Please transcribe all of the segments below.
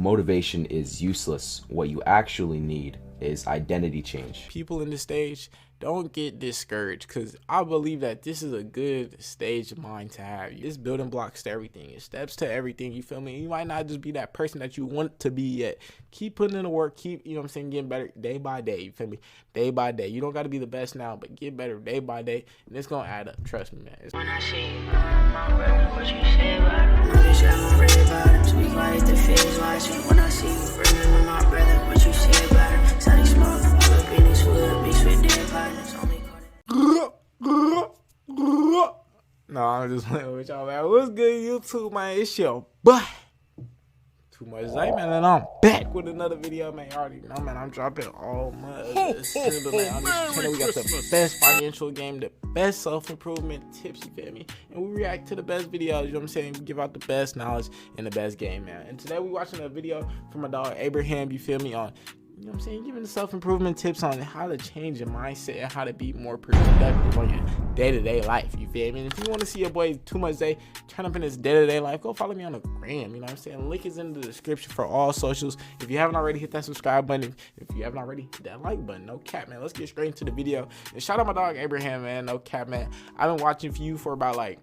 motivation is useless. What you actually need is identity change. People in the stage, don't get discouraged, because I believe that this is a good stage of mind to have. It's building blocks to everything. It's steps to everything, you feel me? You might not just be that person that you want to be yet. Keep putting in the work, keep, you know what I'm saying, getting better day by day, you feel me? Day by day. You don't got to be the best now, but get better day by day, and it's going to add up. Trust me, man. When I see my brother, what you say about him? No, bitch, I don't worry about him. Speak like the face watching. When I see you bringing with my brother, what you say about him? Sunny smoke, all up in his hood, mixed with dead partners. Only No, I'm just playing with y'all, man. What's good, YouTube, man? It's your boy, Toomuchzae, man, and I'm back with another video, man. You already know, man. I'm dropping all month. On this channel, we got the best financial game, the best self-improvement tips, you feel me? And we react to the best videos, you know what I'm saying? We give out the best knowledge and the best game, man. And today we watching a video from my dog Abraham, you feel me, on, you know what I'm saying, giving the self-improvement tips on how to change your mindset and how to be more productive on your day-to-day life, you feel me? And if you want to see your boy Toomuchzae turn up in his day-to-day life, go follow me on the gram, you know what I'm saying? Link is in the description for all socials. If you haven't already, hit that subscribe button. If you haven't already, hit that like button. No cap, man. Let's get straight into the video. And shout out my dog Abraham, man. No cap, man. I've been watching for you for about, like,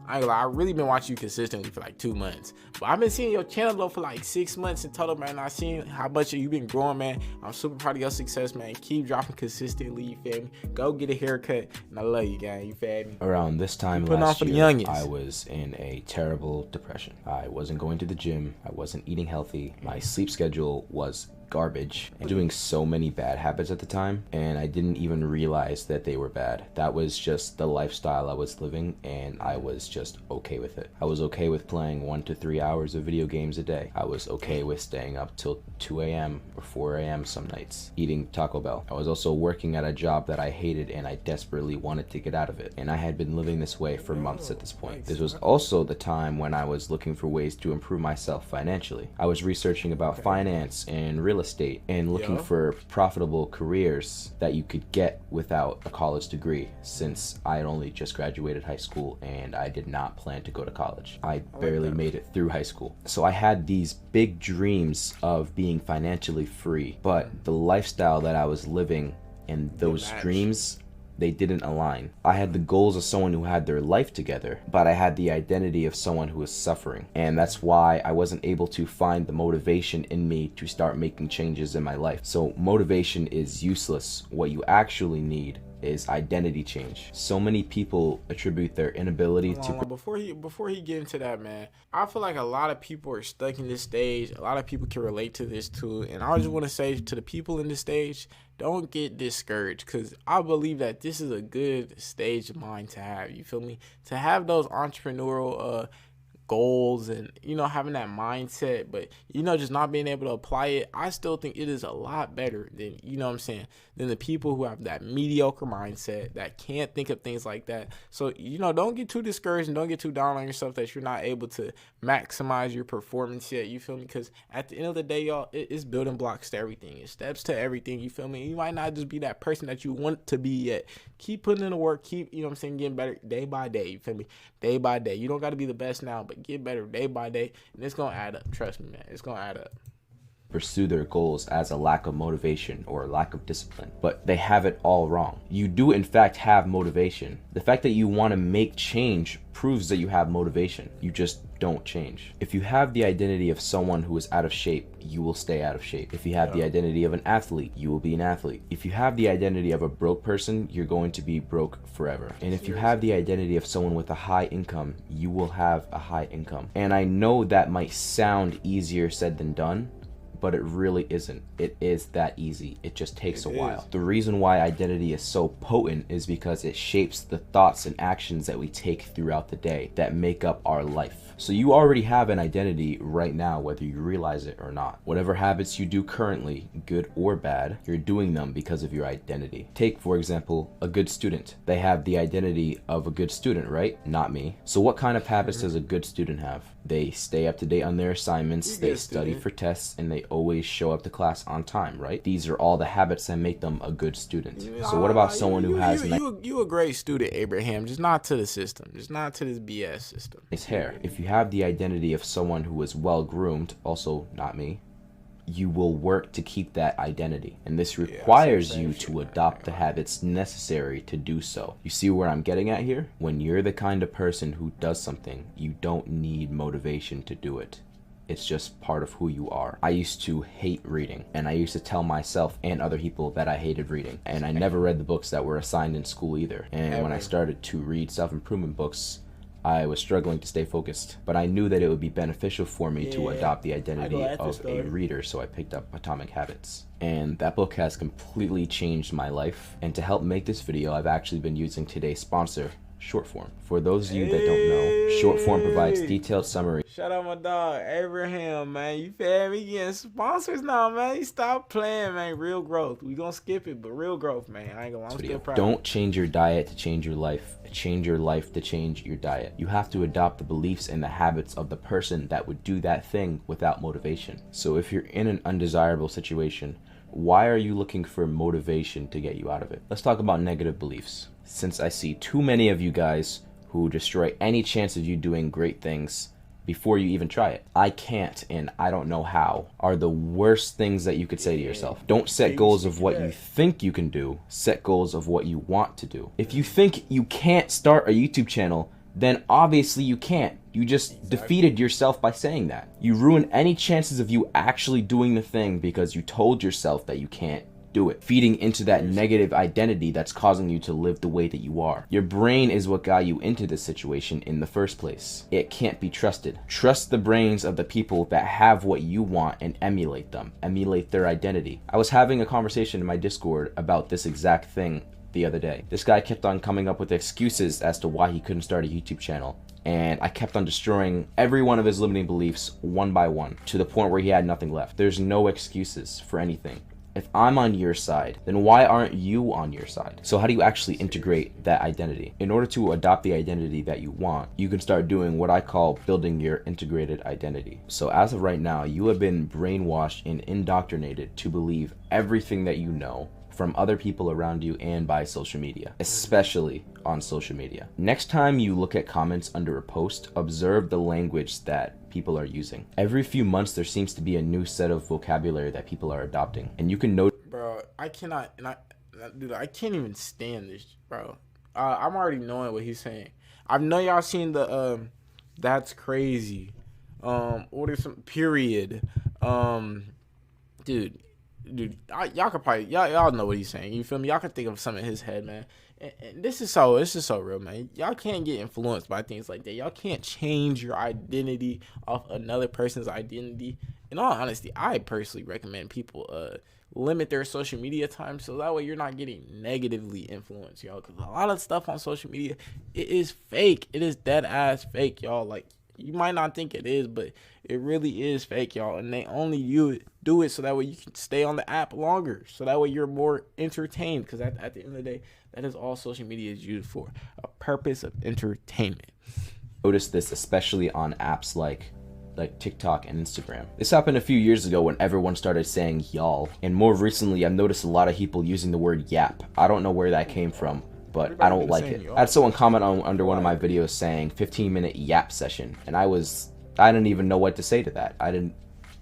I ain't gonna lie, I really been watching you consistently for like 2 months. But I've been seeing your channel though for like 6 months in total, man. I've seen how much you've been growing, man. I'm super proud of your success, man. Keep dropping consistently, you feel me? Go get a haircut, and I love you, gang. You feel me? Around this time last year, I was in a terrible depression. I wasn't going to the gym. I wasn't eating healthy. My sleep schedule was garbage, and doing so many bad habits at the time, and I didn't even realize that they were bad. That was just the lifestyle I was living, and I was just okay with it. I was okay with playing 1 to 3 hours of video games a day. I was okay with staying up till 2 a.m. or 4 a.m. some nights, eating Taco Bell. I was also working at a job that I hated, and I desperately wanted to get out of it, and I had been living this way for months at this point. This was also the time when I was looking for ways to improve myself financially. I was researching about finance and real estate and looking for profitable careers that you could get without a college degree, since I had only just graduated high school and I did not plan to go to college. I barely made it through high school. So I had these big dreams of being financially free, but the lifestyle that I was living and those dreams, they didn't align. I had the goals of someone who had their life together, but I had the identity of someone who was suffering. And that's why I wasn't able to find the motivation in me to start making changes in my life. So motivation is useless. What you actually need is identity change. So many people attribute their inability to... Before he get into that, man, I feel like a lot of people are stuck in this stage. A lot of people can relate to this too. And I just want to say to the people in this stage, don't get discouraged, because I believe that this is a good stage of mind to have, you feel me? To have those entrepreneurial goals and, you know, having that mindset, but, you know, just not being able to apply it, I still think it is a lot better than, you know what I'm saying, than the people who have that mediocre mindset that can't think of things like that. So, you know, don't get too discouraged and don't get too down on yourself that you're not able to maximize your performance yet, you feel me? Because at the end of the day, y'all, it's building blocks to everything. It's steps to everything, you feel me? You might not just be that person that you want to be yet. Keep putting in the work, keep, you know what I'm saying, getting better day by day, you feel me? Day by day. You don't got to be the best now, but get better day by day, and it's gonna add up. Trust me, man. It's gonna add up. Pursue their goals as a lack of motivation or lack of discipline, but they have it all wrong. You do in fact have motivation. The fact that you want to make change proves that you have motivation. You just don't change. If you have the identity of someone who is out of shape, you will stay out of shape. If you have the identity of an athlete, you will be an athlete. If you have the identity of a broke person, you're going to be broke forever. And if you have the identity of someone with a high income, you will have a high income. And I know that might sound easier said than done, but it really isn't. It is that easy. It just takes a while. The reason why identity is so potent is because it shapes the thoughts and actions that we take throughout the day that make up our life. So you already have an identity right now, whether you realize it or not. Whatever habits you do currently, good or bad, you're doing them because of your identity. Take, for example, a good student. They have the identity of a good student, right? Not me. So what kind of habits does a good student have? They stay up to date on their assignments, they study student. for tests, and they always show up to class on time, right? These are all the habits that make them a good student. So what about someone who has you a great student, Abraham, just not to the system, just not to this BS system. nice hair? If you have the identity of someone who is well groomed, also not me, you will work to keep that identity, and this requires you to adopt the habits necessary to do so. You see where I'm getting at here? When you're the kind of person who does something, you don't need motivation to do it. It's just part of who you are. I used to hate reading, and I used to tell myself and other people that I hated reading, and I never read the books that were assigned in school either. And when I started to read self-improvement books, I was struggling to stay focused, but I knew that it would be beneficial for me to adopt the identity of a reader, so I picked up Atomic Habits. And that book has completely changed my life. And to help make this video, I've actually been using today's sponsor, Shortform. For those of you that don't know, Shortform provides detailed summary. Shout out my dog Abraham, man. You feel me? Getting sponsors now, man. You stop playing, man. Real growth. We gonna skip it, but real growth, man. I ain't gonna. I'm still proud. Don't change your diet to change your life. Change your life to change your diet. You have to adopt the beliefs and the habits of the person that would do that thing without motivation. So if you're in an undesirable situation, why are you looking for motivation to get you out of it? Let's talk about negative beliefs. Since I see too many of you guys who destroy any chance of you doing great things before you even try it. I can't and I don't know how are the worst things that you could say to yourself. Don't set goals of what you think you can do. Set goals of what you want to do. If you think you can't start a YouTube channel, then obviously you can't. You just defeated yourself by saying that. You ruin any chances of you actually doing the thing because you told yourself that you can't do it, feeding into that negative identity that's causing you to live the way that you are. Your brain is what got you into this situation in the first place. It can't be trusted. Trust the brains of the people that have what you want and emulate them. Emulate their identity. I was having a conversation in my Discord about this exact thing the other day. This guy kept on coming up with excuses as to why he couldn't start a YouTube channel. And I kept on destroying every one of his limiting beliefs one by one to the point where he had nothing left. There's no excuses for anything. If I'm on your side, then why aren't you on your side? So how do you actually integrate that identity? In order to adopt the identity that you want, you can start doing what I call building your integrated identity. So as of right now, you have been brainwashed and indoctrinated to believe everything that you know from other people around you and by social media, especially on social media. Next time you look at comments under a post, observe the language that people are using. Every few months there seems to be a new set of vocabulary that people are adopting, and you can note. Bro, I cannot, dude, I can't even stand this, bro. I'm already knowing what he's saying. I know y'all seen the that's crazy. Order some period. Dude, y'all could probably y'all know what he's saying. You feel me? Y'all can think of something in his head, man. And this is so real, man. Y'all can't get influenced by things like that. Y'all can't change your identity off another person's identity. In all honesty, I personally recommend people limit their social media time so that way you're not getting negatively influenced, y'all. Because a lot of stuff on social media, it is fake. It is dead ass fake, y'all. Like, you might not think it is, but it really is fake, y'all. And they only do it so that way you can stay on the app longer. So that way you're more entertained. Because at the end of the day, that is all social media is used for. A purpose of entertainment. Notice this especially on apps like TikTok and Instagram. This happened a few years ago when everyone started saying y'all. And more recently, I've noticed a lot of people using the word yap. I don't know where that came from, but I don't like it. I had someone comment under one of my videos saying 15-minute yap session, and I didn't even know what to say to that. I didn't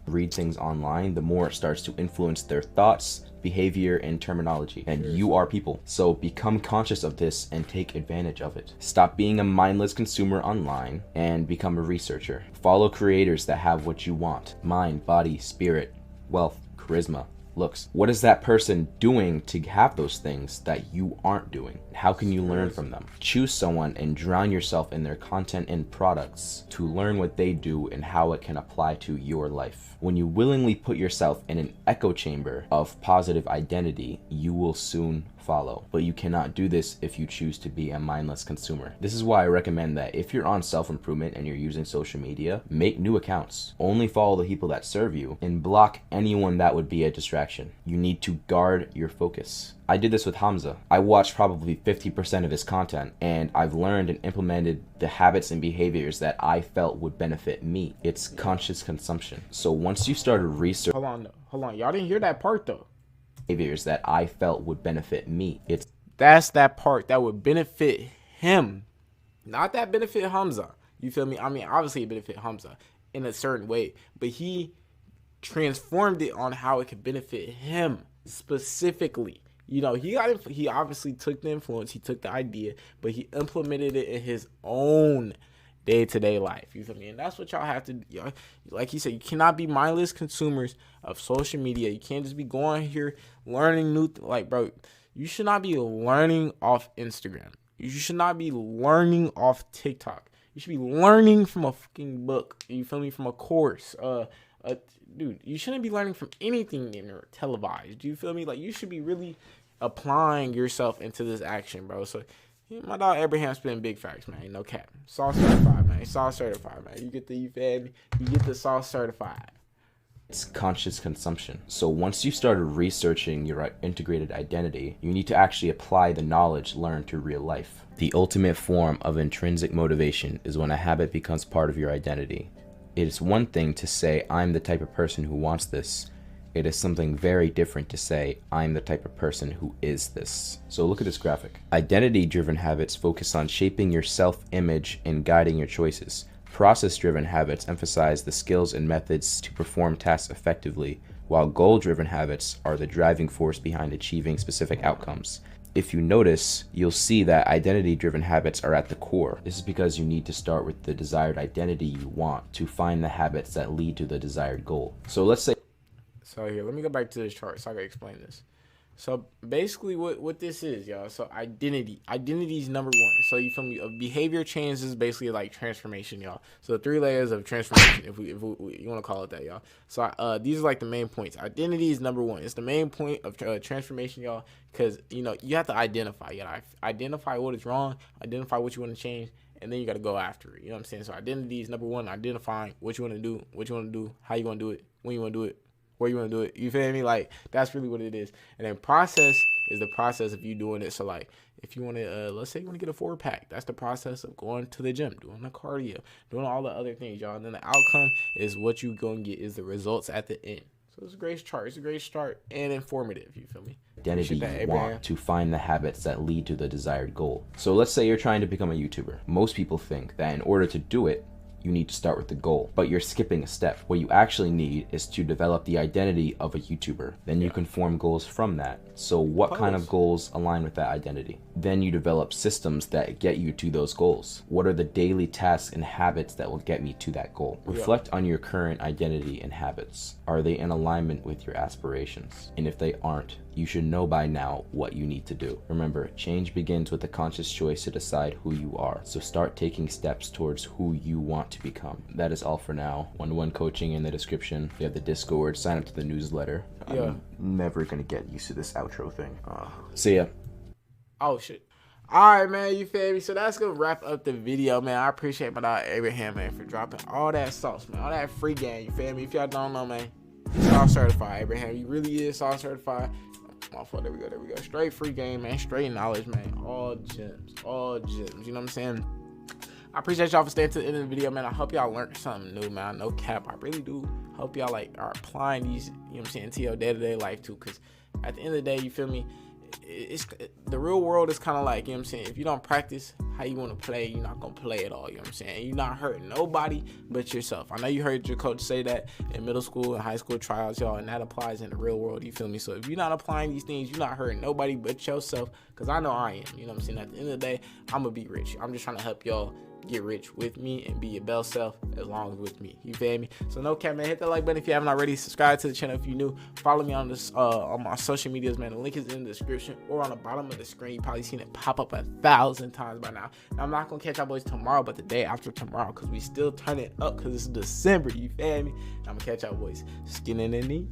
read things online. The more it starts to influence their thoughts, behavior, and terminology, and you are people. So become conscious of this and take advantage of it. Stop being a mindless consumer online and become a researcher. Follow creators that have what you want: mind, body, spirit, wealth, charisma, looks. What is that person doing to have those things that you aren't doing? How can you learn from them? Choose someone and drown yourself in their content and products to learn what they do and how it can apply to your life. When you willingly put yourself in an echo chamber of positive identity, you will soon follow. But you cannot do this if you choose to be a mindless consumer. This is why I recommend that if you're on self-improvement and you're using social media, make new accounts. Only follow the people that serve you and block anyone that would be a distraction. You need to guard your focus. I did this with Hamza. I watched probably 50% of his content, and I've learned and implemented the habits and behaviors that I felt would benefit me. It's conscious consumption. So once you started researching, hold on, y'all didn't hear that part though. Behaviors that I felt would benefit me. That's that part that would benefit him, not that benefit Hamza. You feel me? I mean, obviously it benefit Hamza in a certain way, but he transformed it on how it could benefit him specifically. You know, he obviously took the influence, he took the idea, but he implemented it in his own day-to-day life. You feel me? And that's what y'all have to do. Like he said, you cannot be mindless consumers of social media. You can't just be going here learning new like, bro, you should not be learning off Instagram. You should not be learning off TikTok. You should be learning from a fucking book. You feel me? From a course. Dude, you shouldn't be learning from anything in or televised. Do you feel me? Like, you should be really applying yourself into this action, bro. So my dog Abraham spitting big facts, man. No cap. Sauce certified, man. Sauce certified, man. You get the sauce certified. It's conscious consumption. So once you started researching your integrated identity, you need to actually apply the knowledge learned to real life. The ultimate form of intrinsic motivation is when a habit becomes part of your identity. It is one thing to say, I'm the type of person who wants this. It is something very different to say, I'm the type of person who is this. So look at this graphic. Identity-driven habits focus on shaping your self-image and guiding your choices. Process-driven habits emphasize the skills and methods to perform tasks effectively, while goal-driven habits are the driving force behind achieving specific outcomes. If you notice, you'll see that identity-driven habits are at the core. This is because you need to start with the desired identity you want to find the habits that lead to the desired goal. So let's say... So here, let me go back to this chart so I can explain this. So basically what this is, y'all. So identity is number one. So you feel me? A behavior change is basically like transformation, y'all. So the 3 layers of transformation, if you want to call it that, y'all. So these are like the main points. Identity is number one. It's the main point of transformation, y'all, because you know you have to identify. You gotta identify what is wrong, identify what you want to change, and then you got to go after it. You know what I'm saying? So identity is number one. Identifying what you want to do, how you want to do it, when you want to do it, where you want to do it. You feel me? Like, that's really what it is. And then process is the process of you doing it. So like, if you want to, let's say you want to get a 4-pack, that's the process of going to the gym, doing the cardio, doing all the other things, y'all. And then the outcome is what you going to get is the results at the end. So it's a great chart. It's a great start and informative. You feel me? Identity you want to find the habits that lead to the desired goal. So let's say you're trying to become a YouTuber. Most people think that in order to do it, you need to start with the goal, but you're skipping a step. What you actually need is to develop the identity of a YouTuber. Then you can form goals from that. So what kind of goals align with that identity? Then you develop systems that get you to those goals. What are the daily tasks and habits that will get me to that goal? Reflect on your current identity and habits. Are they in alignment with your aspirations? And if they aren't, you should know by now what you need to do. Remember, change begins with a conscious choice to decide who you are. So start taking steps towards who you want to become. That is all for now. One-to-one coaching in the description. You have the Discord. Sign up to the newsletter. I'm never gonna get used to this outro thing. See ya. Oh shit. Alright, man, you feel me? So that's gonna wrap up the video, man. I appreciate my dog Abraham, man, for dropping all that sauce, man. All that free game, you feel me? If y'all don't know, man, sauce certified, Abraham. You really is sauce certified. Oh, there we go. Straight free game, man. Straight knowledge, man. All gems. You know what I'm saying? I appreciate y'all for staying to the end of the video, man. I hope y'all learned something new, man. No cap. I really do hope y'all like are applying these, you know what I'm saying, to your day-to-day life too. Because at the end of the day, you feel me? It's the real world is kind of like, you know what I'm saying, if you don't practice how you want to play, you're not going to play at all, you know what I'm saying? You're not hurting nobody but yourself. I know you heard your coach say that in middle school and high school trials, y'all, and that applies in the real world, you feel me? So if you're not applying these things, you're not hurting nobody but yourself, because I know I am, you know what I'm saying? At the end of the day, I'm going to be rich. I'm just trying to help y'all get rich with me and be your best self as long as with me. You feel me? So no cap, man. Hit that like button if you haven't already. Subscribe to the channel if you're new. Follow me on this on my social medias, man. The link is in the description or on the bottom of the screen. You probably seen it pop up 1,000 times by now. Now I'm not gonna catch y'all boys tomorrow, but the day after tomorrow, because we still turn it up because it's December. You feel me? I'm gonna catch y'all boys skinning in the knee.